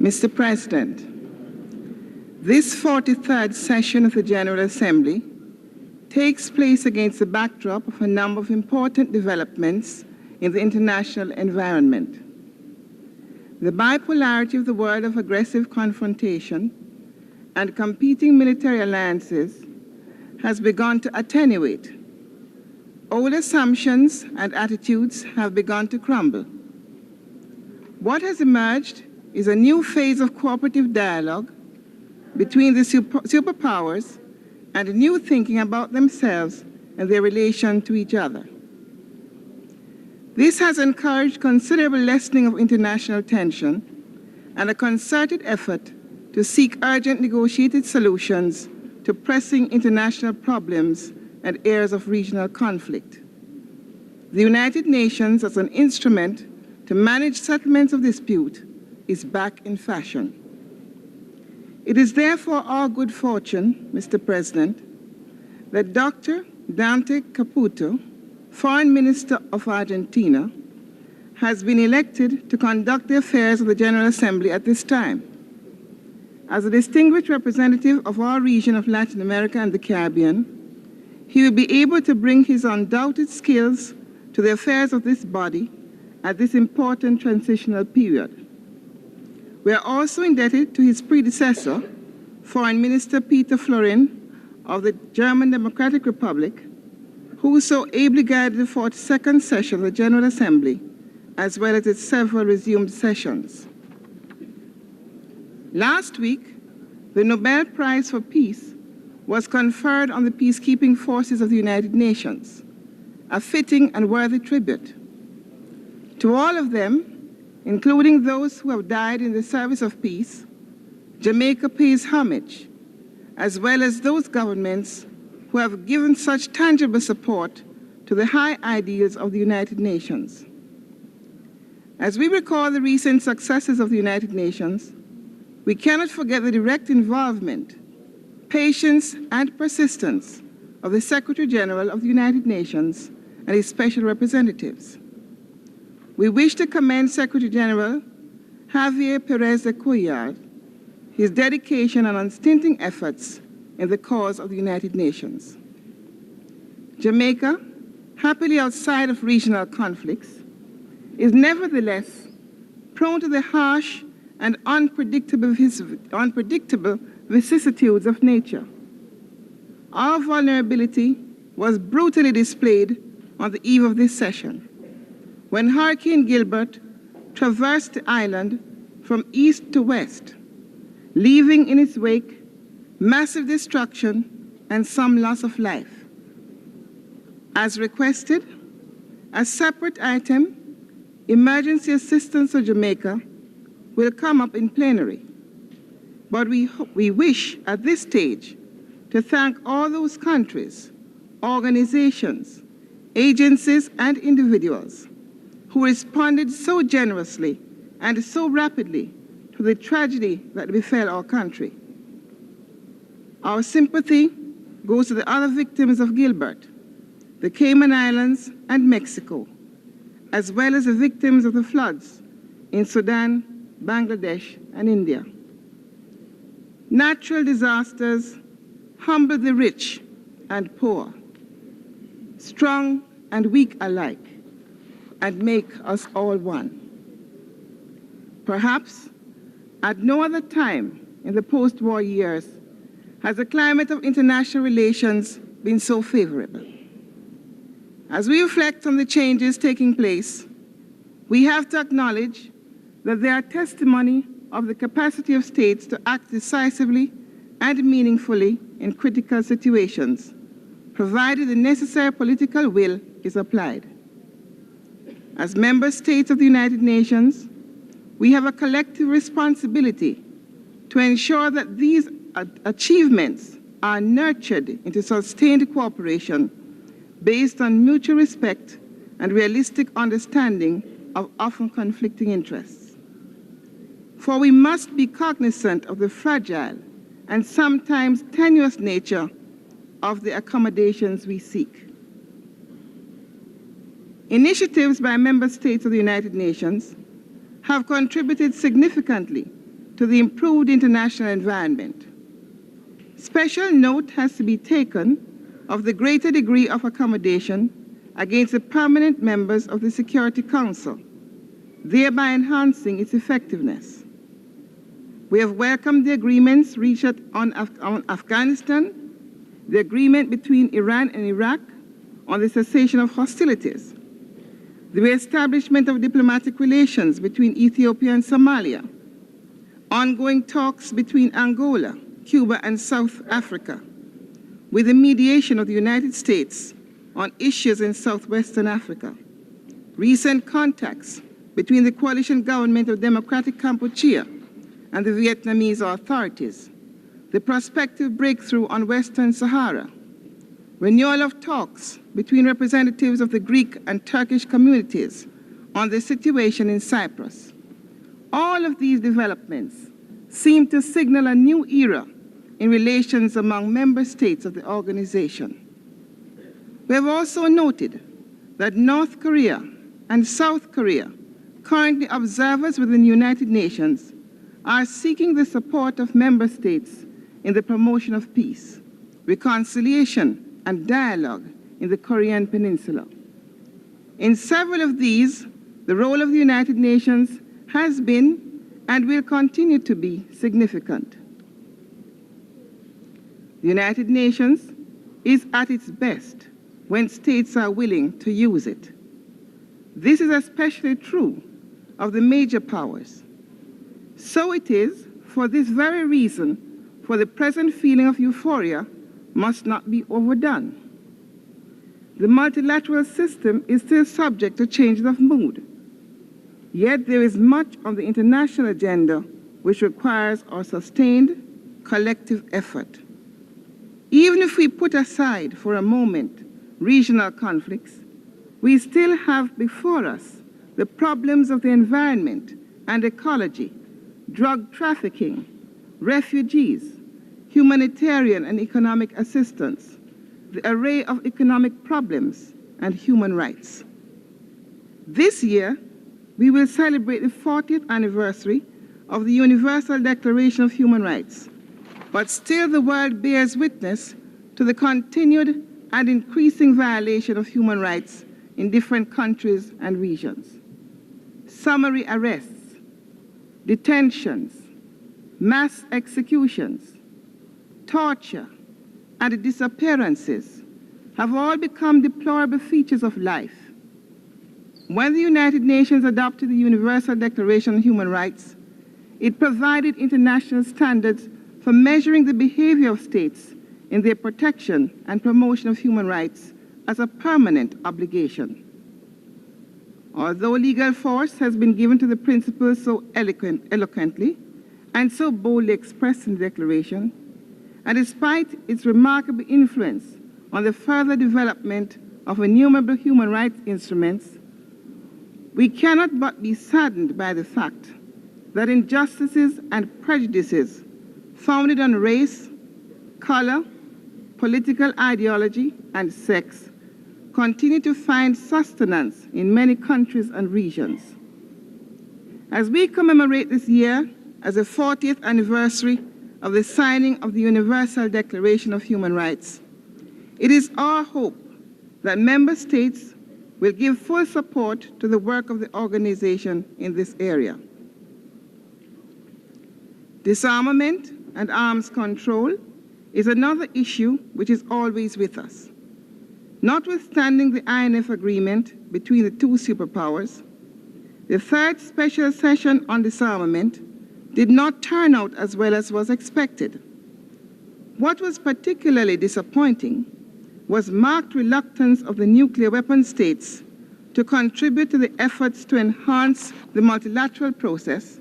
Mr. President, this 43rd session of the General Assembly takes place against the backdrop of a number of important developments in the international environment. The bipolarity of the world of aggressive confrontation and competing military alliances has begun to attenuate. Old assumptions and attitudes have begun to crumble. What has emerged is a new phase of cooperative dialogue between the superpowers and new thinking about themselves and their relation to each other. This has encouraged considerable lessening of international tension and a concerted effort to seek urgent negotiated solutions to pressing international problems and areas of regional conflict. The United Nations, as an instrument to manage settlements of dispute, is back in fashion. It is therefore our good fortune, Mr. President, that Dr. Dante Caputo, Foreign Minister of Argentina, has been elected to conduct the affairs of the General Assembly at this time. As a distinguished representative of our region of Latin America and the Caribbean, he will be able to bring his undoubted skills to the affairs of this body at this important transitional period. We are also indebted to his predecessor, Foreign Minister Peter Florin of the German Democratic Republic, who so ably guided the 42nd session of the General Assembly, as well as its several resumed sessions. Last week, the Nobel Prize for Peace was conferred on the peacekeeping forces of the United Nations, a fitting and worthy tribute. To all of them, including those who have died in the service of peace, Jamaica pays homage, as well as those governments who have given such tangible support to the high ideals of the United Nations. As we recall the recent successes of the United Nations, we cannot forget the direct involvement, patience, and persistence of the Secretary General of the United Nations and his special representatives. We wish to commend Secretary General Javier Perez de Cuellar, his dedication and unstinting efforts in the cause of the United Nations. Jamaica, happily outside of regional conflicts, is nevertheless prone to the harsh and unpredictable vicissitudes of nature. Our vulnerability was brutally displayed on the eve of this session, when Hurricane Gilbert traversed the island from east to west, leaving in its wake massive destruction and some loss of life. As requested, a separate item, emergency assistance to Jamaica, will come up in plenary. But we wish at this stage to thank all those countries, organizations, agencies, and individuals who responded so generously and so rapidly to the tragedy that befell our country. Our sympathy goes to the other victims of Gilbert, the Cayman Islands and Mexico, as well as the victims of the floods in Sudan, Bangladesh, and India. Natural disasters humble the rich and poor, strong and weak alike, and make us all one. Perhaps at no other time in the post-war years has the climate of international relations been so favorable. As we reflect on the changes taking place, we have to acknowledge that they are testimony of the capacity of states to act decisively and meaningfully in critical situations, provided the necessary political will is applied. As member states of the United Nations, we have a collective responsibility to ensure that these achievements are nurtured into sustained cooperation based on mutual respect and realistic understanding of often conflicting interests. For we must be cognizant of the fragile and sometimes tenuous nature of the accommodations we seek. Initiatives by member states of the United Nations have contributed significantly to the improved international environment. Special note has to be taken of the greater degree of accommodation against the permanent members of the Security Council, thereby enhancing its effectiveness. We have welcomed the agreements reached on Afghanistan, the agreement between Iran and Iraq on the cessation of hostilities, the reestablishment of diplomatic relations between Ethiopia and Somalia, ongoing talks between Angola, Cuba, and South Africa, with the mediation of the United States on issues in southwestern Africa, recent contacts between the coalition government of Democratic Kampuchea and the Vietnamese authorities, the prospective breakthrough on Western Sahara, renewal of talks between representatives of the Greek and Turkish communities on the situation in Cyprus. All of these developments seem to signal a new era in relations among member states of the organization. We have also noted that North Korea and South Korea, currently observers within the United Nations, are seeking the support of member states in the promotion of peace, reconciliation, and dialogue in the Korean Peninsula. In several of these, the role of the United Nations has been and will continue to be significant. The United Nations is at its best when states are willing to use it. This is especially true of the major powers. So it is, for this very reason, for the present feeling of euphoria must not be overdone. The multilateral system is still subject to changes of mood. Yet there is much on the international agenda which requires our sustained collective effort. Even if we put aside for a moment regional conflicts, we still have before us the problems of the environment and ecology, drug trafficking, refugees, humanitarian and economic assistance, the array of economic problems, and human rights. This year, we will celebrate the 40th anniversary of the Universal Declaration of Human Rights, but still the world bears witness to the continued and increasing violation of human rights in different countries and regions. Summary arrests, detentions, mass executions, torture, and disappearances have all become deplorable features of life. When the United Nations adopted the Universal Declaration on Human Rights, it provided international standards for measuring the behavior of states in their protection and promotion of human rights as a permanent obligation. Although legal force has been given to the principles so eloquently and so boldly expressed in the Declaration, and despite its remarkable influence on the further development of innumerable human rights instruments, we cannot but be saddened by the fact that injustices and prejudices founded on race, color, political ideology, and sex continue to find sustenance in many countries and regions. As we commemorate this year as the 40th anniversary of the signing of the Universal Declaration of Human Rights, it is our hope that member states will give full support to the work of the organization in this area. Disarmament and arms control is another issue which is always with us. Notwithstanding the INF agreement between the two superpowers, the third special session on disarmament did not turn out as well as was expected. What was particularly disappointing was marked reluctance of the nuclear weapon states to contribute to the efforts to enhance the multilateral process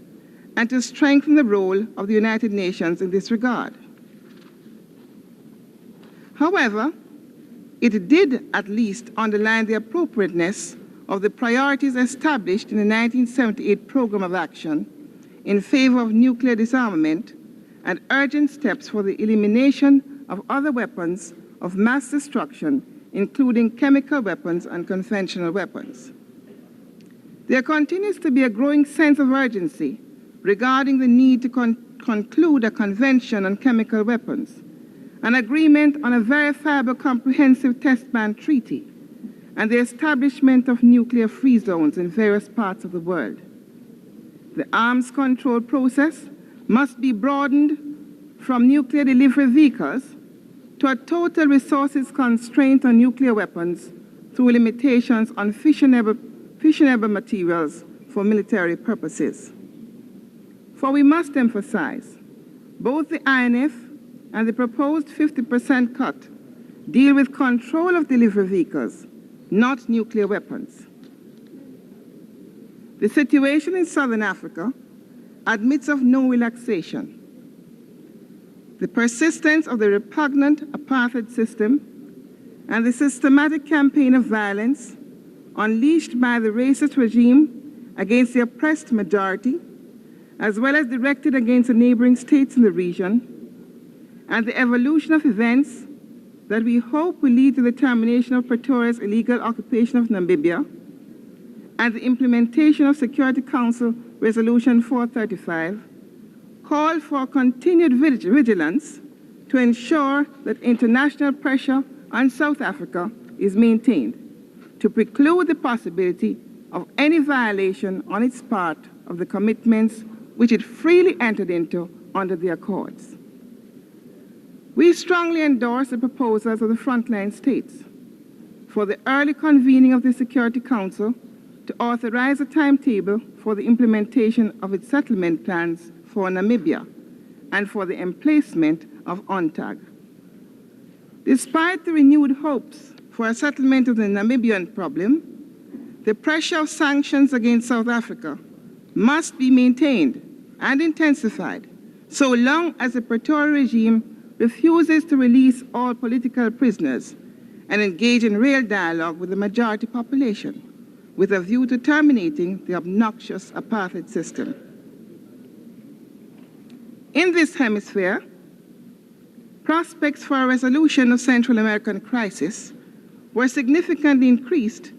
and to strengthen the role of the United Nations in this regard. However, it did at least underline the appropriateness of the priorities established in the 1978 Program of Action in favor of nuclear disarmament and urgent steps for the elimination of other weapons of mass destruction, including chemical weapons and conventional weapons. There continues to be a growing sense of urgency regarding the need to conclude a convention on chemical weapons, an agreement on a verifiable comprehensive test ban treaty, and the establishment of nuclear-free zones in various parts of the world. The arms control process must be broadened from nuclear delivery vehicles to a total resources constraint on nuclear weapons through limitations on fissionable materials for military purposes. For we must emphasize, both the INF and the proposed 50% cut deal with control of delivery vehicles, not nuclear weapons. The situation in Southern Africa admits of no relaxation. The persistence of the repugnant apartheid system and the systematic campaign of violence unleashed by the racist regime against the oppressed majority, as well as directed against the neighboring states in the region, and the evolution of events that we hope will lead to the termination of Pretoria's illegal occupation of Namibia and the implementation of Security Council Resolution 435, call for continued vigilance to ensure that international pressure on South Africa is maintained to preclude the possibility of any violation on its part of the commitments which it freely entered into under the Accords. We strongly endorse the proposals of the frontline states for the early convening of the Security Council to authorize a timetable for the implementation of its settlement plans for Namibia and for the emplacement of UNTAG. Despite the renewed hopes for a settlement of the Namibian problem, the pressure of sanctions against South Africa must be maintained and intensified so long as the Pretoria regime refuses to release all political prisoners and engage in real dialogue with the majority population with a view to terminating the obnoxious apartheid system. In this hemisphere, prospects for a resolution of Central American crisis were significantly increased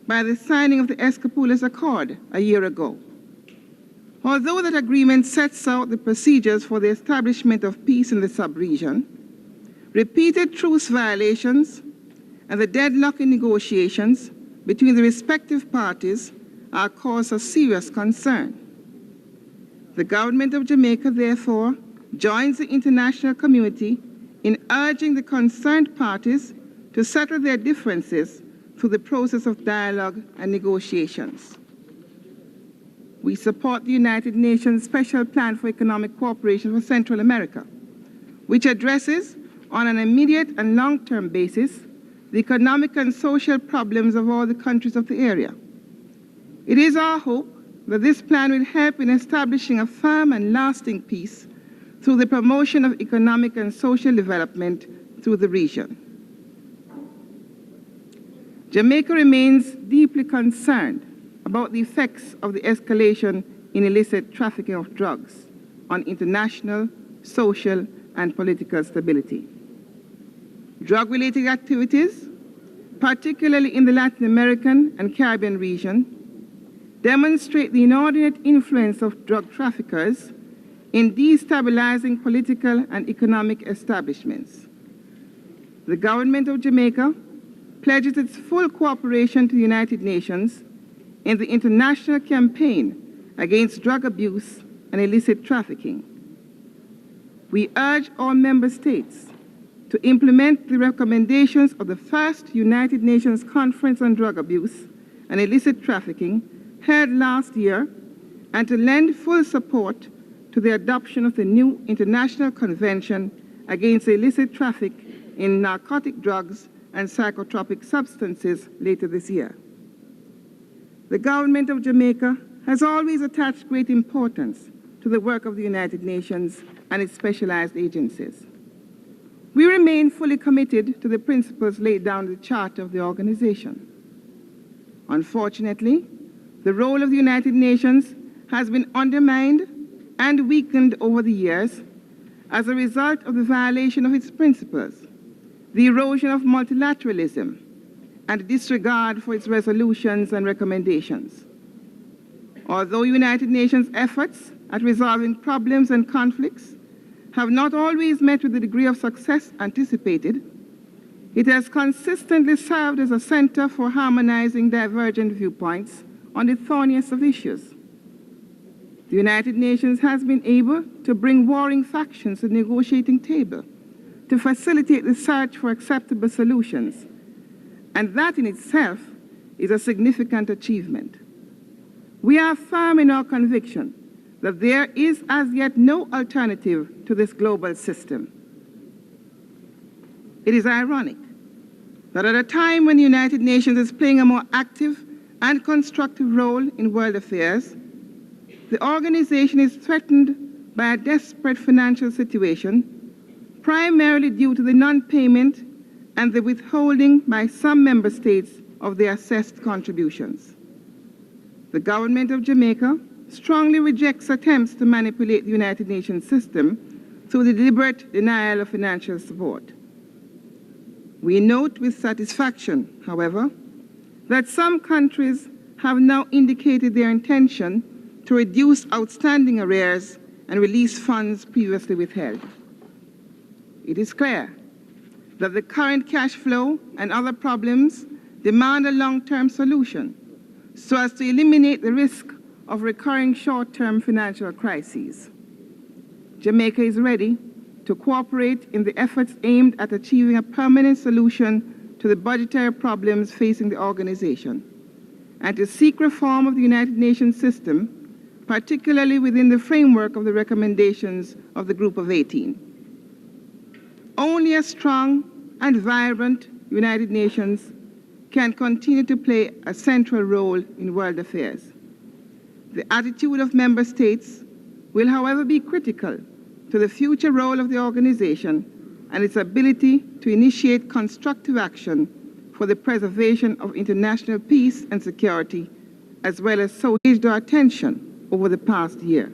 by the signing of the Escapoulas Accord a year ago. Although that agreement sets out the procedures for the establishment of peace in the sub-region, repeated truce violations and the deadlock in negotiations between the respective parties are cause of serious concern. The government of Jamaica, therefore, joins the international community in urging the concerned parties to settle their differences through the process of dialogue and negotiations. We support the United Nations Special Plan for Economic Cooperation for Central America, which addresses, on an immediate and long-term basis, the economic and social problems of all the countries of the area. It is our hope that this plan will help in establishing a firm and lasting peace through the promotion of economic and social development through the region. Jamaica remains deeply concerned about the effects of the escalation in illicit trafficking of drugs on international, social, and political stability. Drug-related activities, particularly in the Latin American and Caribbean region, demonstrate the inordinate influence of drug traffickers in destabilizing political and economic establishments. The government of Jamaica pledges its full cooperation to the United Nations in the international campaign against drug abuse and illicit trafficking. We urge all member states to implement the recommendations of the first United Nations Conference on Drug Abuse and Illicit Trafficking held last year and to lend full support to the adoption of the new International Convention against illicit traffic in narcotic drugs and psychotropic substances later this year. The government of Jamaica has always attached great importance to the work of the United Nations and its specialized agencies. We remain fully committed to the principles laid down in the Charter of the organization. Unfortunately, the role of the United Nations has been undermined and weakened over the years as a result of the violation of its principles, the erosion of multilateralism, and disregard for its resolutions and recommendations. Although United Nations efforts at resolving problems and conflicts have not always met with the degree of success anticipated, it has consistently served as a center for harmonizing divergent viewpoints on the thorniest of issues. The United Nations has been able to bring warring factions to the negotiating table to facilitate the search for acceptable solutions, and that in itself is a significant achievement. We are firm in our conviction that there is as yet no alternative to this global system. It is ironic that at a time when the United Nations is playing a more active and constructive role in world affairs, the organization is threatened by a desperate financial situation, primarily due to the non-payment and the withholding by some member states of their assessed contributions. The government of Jamaica strongly rejects attempts to manipulate the United Nations system through the deliberate denial of financial support. We note with satisfaction, however, that some countries have now indicated their intention to reduce outstanding arrears and release funds previously withheld. It is clear that the current cash flow and other problems demand a long-term solution so as to eliminate the risk of recurring short-term financial crises. Jamaica is ready to cooperate in the efforts aimed at achieving a permanent solution to the budgetary problems facing the organization and to seek reform of the United Nations system, particularly within the framework of the recommendations of the Group of 18. Only a strong and vibrant United Nations can continue to play a central role in world affairs. The attitude of member states will, however, be critical to the future role of the organization and its ability to initiate constructive action for the preservation of international peace and security, as well as so engaged our attention over the past year.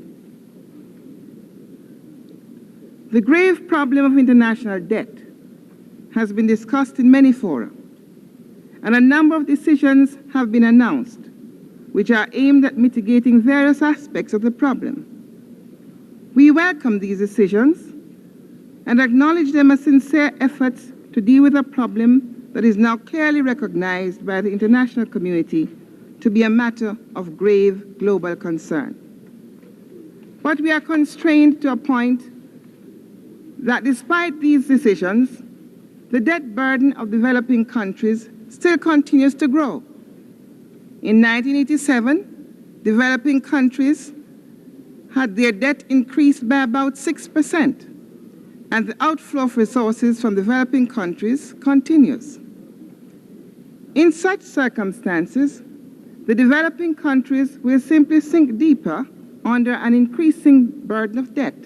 The grave problem of international debt has been discussed in many fora, and a number of decisions have been announced which are aimed at mitigating various aspects of the problem. We welcome these decisions and acknowledge them as sincere efforts to deal with a problem that is now clearly recognized by the international community to be a matter of grave global concern. But we are constrained to a point that despite these decisions, the debt burden of developing countries still continues to grow. In 1987, developing countries had their debt increased by about 6%, and the outflow of resources from developing countries continues. In such circumstances, the developing countries will simply sink deeper under an increasing burden of debt.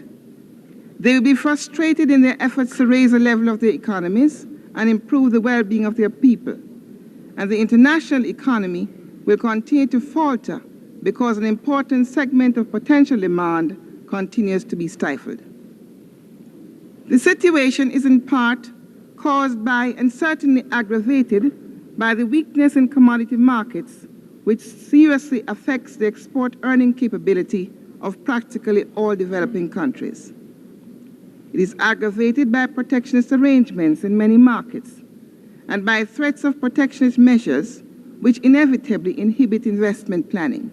They will be frustrated in their efforts to raise the level of their economies and improve the well-being of their people, and the international economy will continue to falter because an important segment of potential demand continues to be stifled. The situation is in part caused by and certainly aggravated by the weakness in commodity markets, which seriously affects the export earning capability of practically all developing countries. It is aggravated by protectionist arrangements in many markets and by threats of protectionist measures which inevitably inhibit investment planning.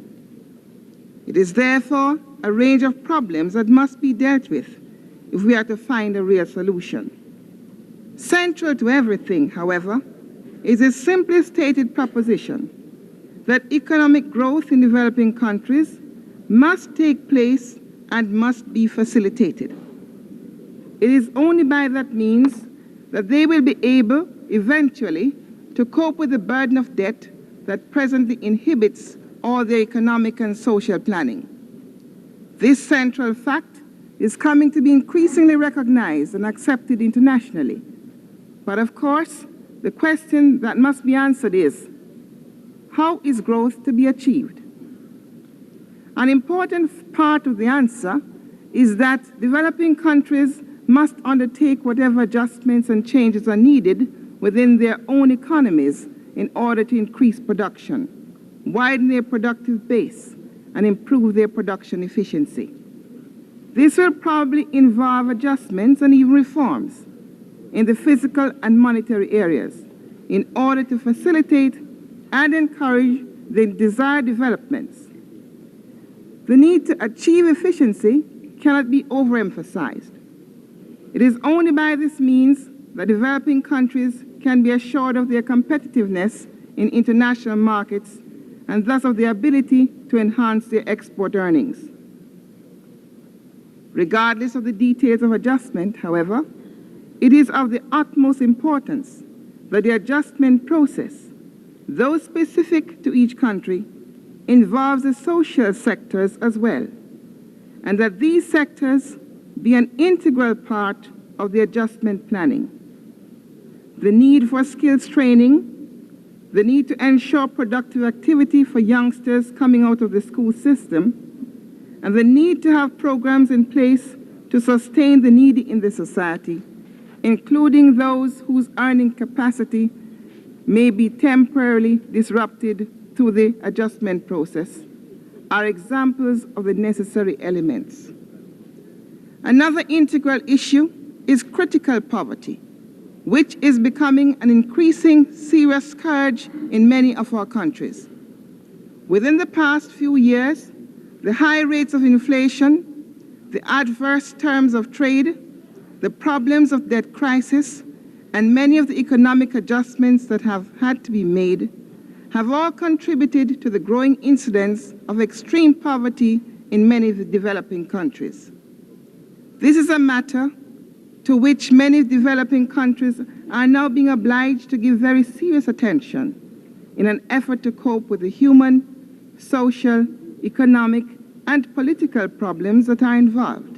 It is therefore a range of problems that must be dealt with if we are to find a real solution. Central to everything, however, is a simply stated proposition that economic growth in developing countries must take place and must be facilitated. It is only by that means that they will be able, eventually, to cope with the burden of debt that presently inhibits all their economic and social planning. This central fact is coming to be increasingly recognized and accepted internationally. But of course, the question that must be answered is, how is growth to be achieved? An important part of the answer is that developing countries must undertake whatever adjustments and changes are needed within their own economies in order to increase production, widen their productive base, and improve their production efficiency. This will probably involve adjustments and even reforms in the physical and monetary areas in order to facilitate and encourage the desired developments. The need to achieve efficiency cannot be overemphasized. It is only by this means that developing countries can be assured of their competitiveness in international markets and thus of their ability to enhance their export earnings. Regardless of the details of adjustment, however, it is of the utmost importance that the adjustment process, though specific to each country, involves the social sectors as well, and that these sectors be an integral part of the adjustment planning. The need for skills training, the need to ensure productive activity for youngsters coming out of the school system, and the need to have programs in place to sustain the needy in the society, including those whose earning capacity may be temporarily disrupted through the adjustment process, are examples of the necessary elements. Another integral issue is critical poverty, which is becoming an increasing serious scourge in many of our countries. Within the past few years, the high rates of inflation, the adverse terms of trade, the problems of debt crisis, and many of the economic adjustments that have had to be made have all contributed to the growing incidence of extreme poverty in many of the developing countries. This is a matter to which many developing countries are now being obliged to give very serious attention in an effort to cope with the human, social, economic, and political problems that are involved.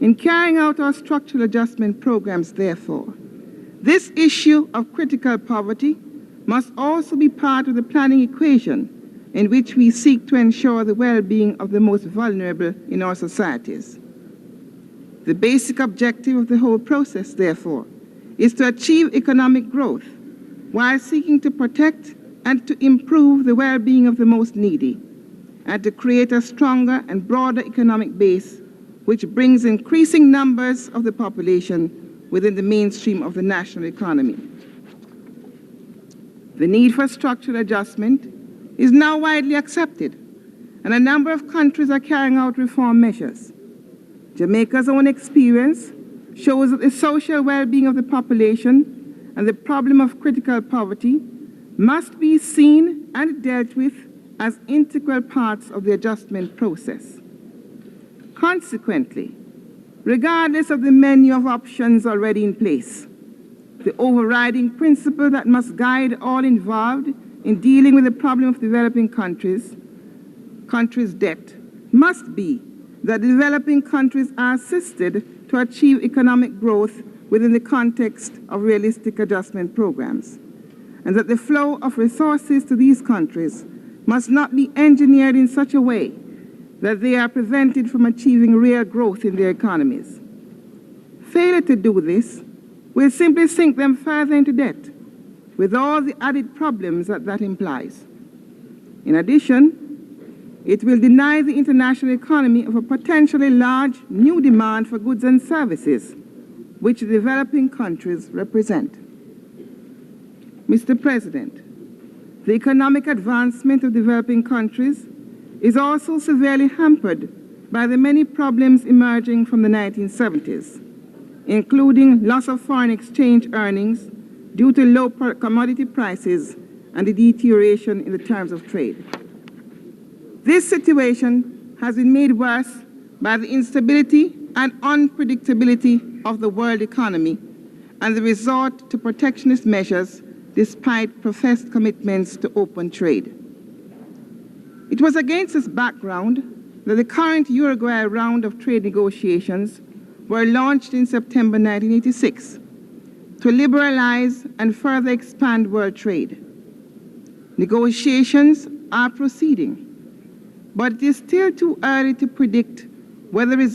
In carrying out our structural adjustment programs, therefore, this issue of critical poverty must also be part of the planning equation in which we seek to ensure the well-being of the most vulnerable in our societies. The basic objective of the whole process, therefore, is to achieve economic growth while seeking to protect and to improve the well-being of the most needy, and to create a stronger and broader economic base which brings increasing numbers of the population within the mainstream of the national economy. The need for structural adjustment is now widely accepted, and a number of countries are carrying out reform measures. Jamaica's own experience shows that the social well-being of the population and the problem of critical poverty must be seen and dealt with as integral parts of the adjustment process. Consequently, regardless of the menu of options already in place, the overriding principle that must guide all involved in dealing with the problem of developing countries' debt must be that developing countries are assisted to achieve economic growth within the context of realistic adjustment programs, and that the flow of resources to these countries must not be engineered in such a way that they are prevented from achieving real growth in their economies. Failure to do this will simply sink them further into debt, with all the added problems that implies. In addition, it will deny the international economy of a potentially large new demand for goods and services, which developing countries represent. Mr. President, the economic advancement of developing countries is also severely hampered by the many problems emerging from the 1970s, including loss of foreign exchange earnings due to low commodity prices and the deterioration in the terms of trade. This situation has been made worse by the instability and unpredictability of the world economy and the resort to protectionist measures despite professed commitments to open trade. It was against this background that the current Uruguay round of trade negotiations were launched in September 1986 to liberalize and further expand world trade. Negotiations are proceeding, but it is still too early to predict whether results